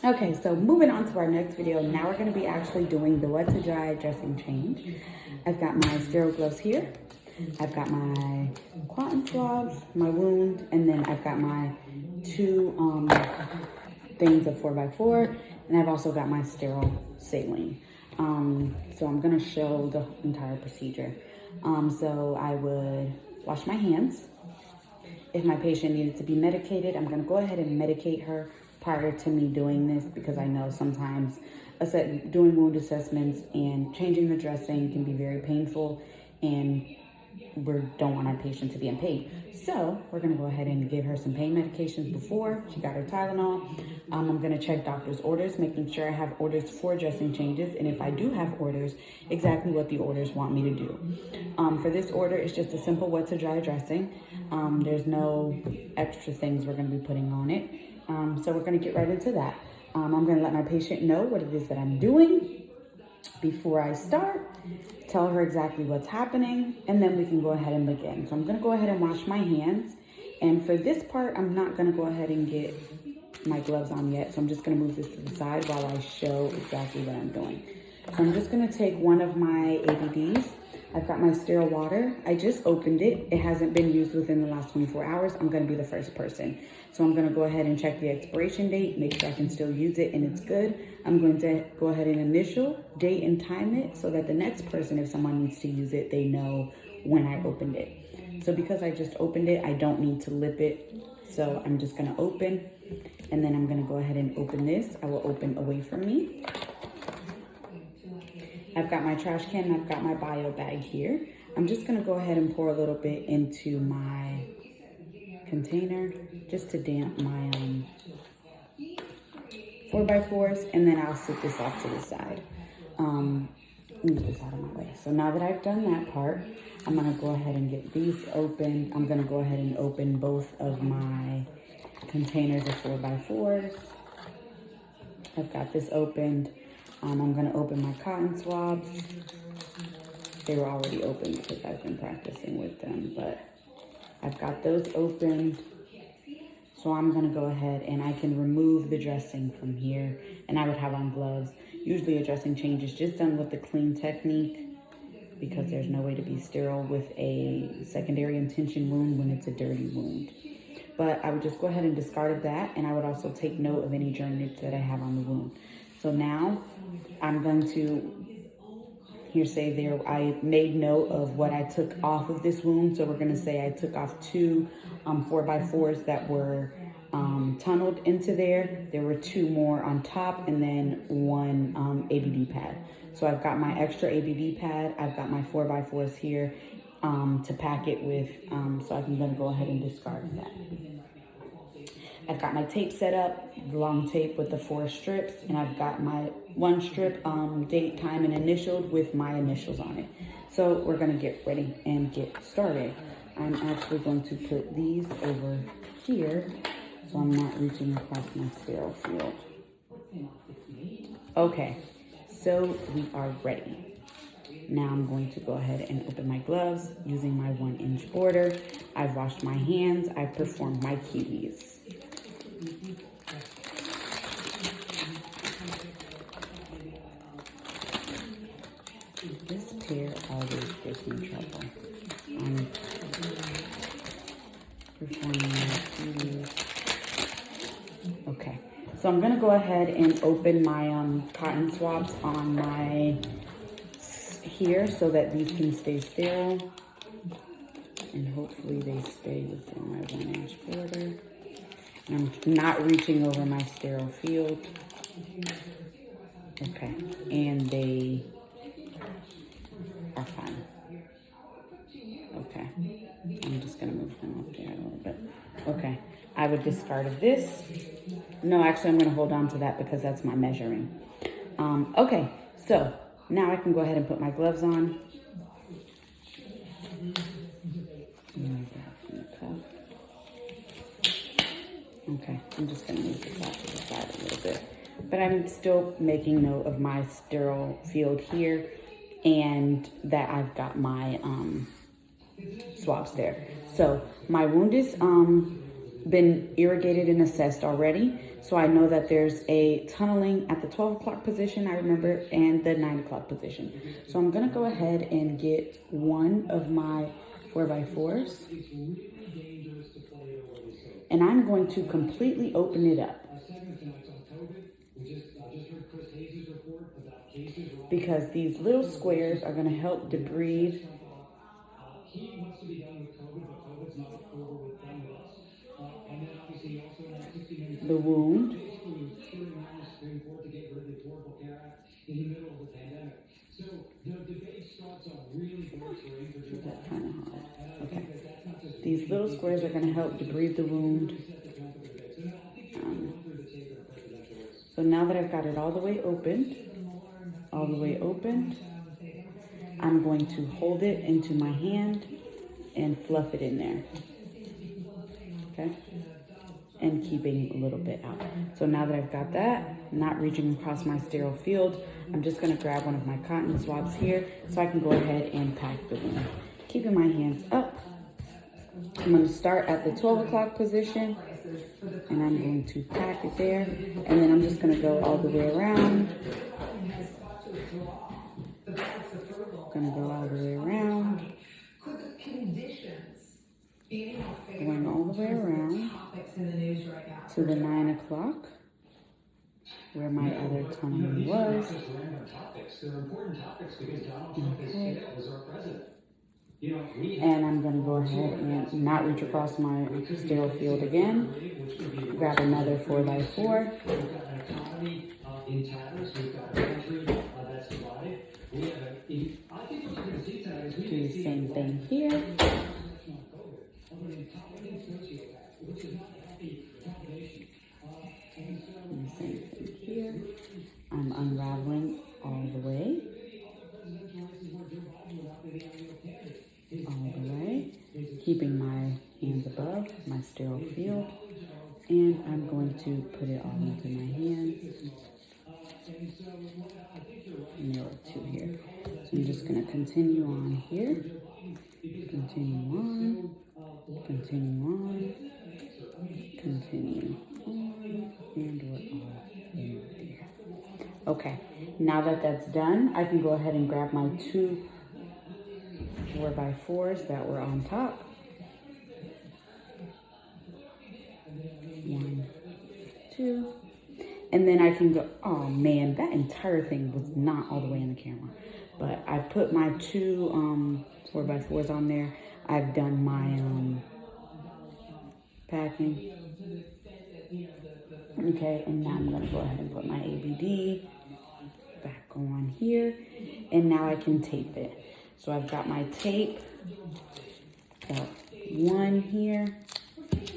Okay, so moving on to our next video. Now we're going to be actually doing the wet to dry dressing change. I've got my sterile gloves here. I've got my cotton swabs, my wound, and then I've got my two things of 4x4, and I've also got my sterile saline. So I'm going to show the entire procedure. So I would wash my hands. If my patient needed to be medicated, I'm going to go ahead and medicate her prior to me doing this, because I know sometimes doing wound assessments and changing the dressing can be very painful, and we don't want our patient to be in pain. So we're going to go ahead and give her some pain medications before she got her Tylenol. I'm going to check doctor's orders, making sure I have orders for dressing changes, and if I do have orders, exactly what the orders want me to do. For this order, it's just a simple wet to dry dressing. There's no extra things we're going to be putting on it. So we're going to get right into that. I'm going to let my patient know what it is that I'm doing before I start, tell her exactly what's happening, and then we can go ahead and begin. So I'm going to go ahead and wash my hands. And for this part, I'm not going to go ahead and get my gloves on yet. So I'm just going to move this to the side while I show exactly what I'm doing. So I'm just going to take one of my ABDs. I've got my sterile water. I just opened it. It hasn't been used within the last 24 hours. I'm going to be the first person. So I'm going to go ahead and check the expiration date, make sure I can still use it and it's good. I'm going to go ahead and initial, date, and time it so that the next person, if someone needs to use it, they know when I opened it. So because I just opened it, I don't need to lip it. So I'm just going to open, and then I'm going to go ahead and open this. I will open away from me. I've got my trash can, and I've got my bio bag here. I'm just gonna go ahead and pour a little bit into my container just to damp my 4x4s, and then I'll sit this off to the side. Move this out of my way. So now that I've done that part, I'm gonna go ahead and get these open. I'm gonna go ahead and open both of my containers of 4x4s. I've got this opened. I'm going to open my cotton swabs. They were already open because I've been practicing with them, but I've got those opened. So I'm going to go ahead and I can remove the dressing from here, and I would have on gloves. Usually a dressing change is just done with the clean technique, because there's no way to be sterile with a secondary intention wound when it's a dirty wound. But I would just go ahead and discard that, and I would also take note of any germ that I have on the wound. So now I'm going to, here say there, I made note of what I took off of this wound. So we're going to say I took off two 4x4s that were tunneled into there. There were two more on top, and then one ABD pad. So I've got my extra ABD pad. I've got my 4x4s here to pack it with. So I'm going to go ahead and discard that. I've got my tape set up, long tape with the 4 strips, and I've got my 1 strip, date, time, and initialed with my initials on it. So we're gonna get ready and get started. I'm actually going to put these over here so I'm not reaching across my sterile field. Okay, so we are ready. Now I'm going to go ahead and open my gloves using my 1-inch border. I've washed my hands, I've performed my Kiwis. This pair always gives me trouble. I'm performing my Kiwis. Okay, so I'm gonna go ahead and open my cotton swabs on my here so that these can stay sterile, and hopefully they stay within my 1-inch border. I'm not reaching over my sterile field. Okay, and they are fine. Okay, I'm just gonna move them up there a little bit. Okay, I would discard of this. No, actually I'm gonna hold on to that because that's my measuring. Okay, so now I can go ahead and put my gloves on. Okay, I'm just gonna move this out to the side a little bit. But I'm still making note of my sterile field here, and that I've got my swabs there. So my wound is been irrigated and assessed already. So I know that there's a tunneling at the 12 o'clock position, I remember, and the 9 o'clock position. So I'm gonna go ahead and get one of my 4x4s, and I'm going to completely open it up, because these little squares are gonna help debride the wound. That's kind of hard. Okay. These little squares are going to help debride the wound. So now that I've got it all the way opened, I'm going to hold it into my hand and fluff it in there. Okay? And keeping a little bit out. So now that I've got that, not reaching across my sterile field, I'm just gonna grab one of my cotton swabs here so I can go ahead and pack the wound. Keeping my hands up, I'm gonna start at the 12 o'clock position, and I'm going to pack it there, and then I'm just gonna go all the way around. Gonna go all the way around. Going all the way around to the 9 o'clock, where my other tunneling was. Okay. And I'm going to go ahead and not reach across my sterile field again. Grab another 4x4. Do the same thing here. And the same thing here. I'm unraveling all the way. All the way. Keeping my hands above my sterile field. And I'm going to put it all into my hand. And there are two here. So I'm just going to continue on here. Continue on. Continue on. Continue on. And we're all in there. Okay, now that that's done, I can go ahead and grab my two 4x4s that were on top. 1, 2. And then I can go, oh man, that entire thing was not all the way in the camera. But I put my two 4x4s on there. I've done my packing. Okay, and now I'm gonna go ahead and put my ABD back on here. And now I can tape it. So I've got my tape, got one here.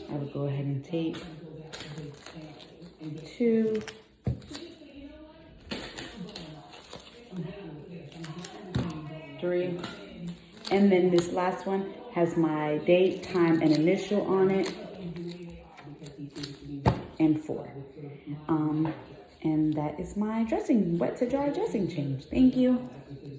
I would go ahead and tape 2. 3. And then this last one has my date, time, and initial on it. And 4. And that is my dressing, wet to dry dressing change. Thank you.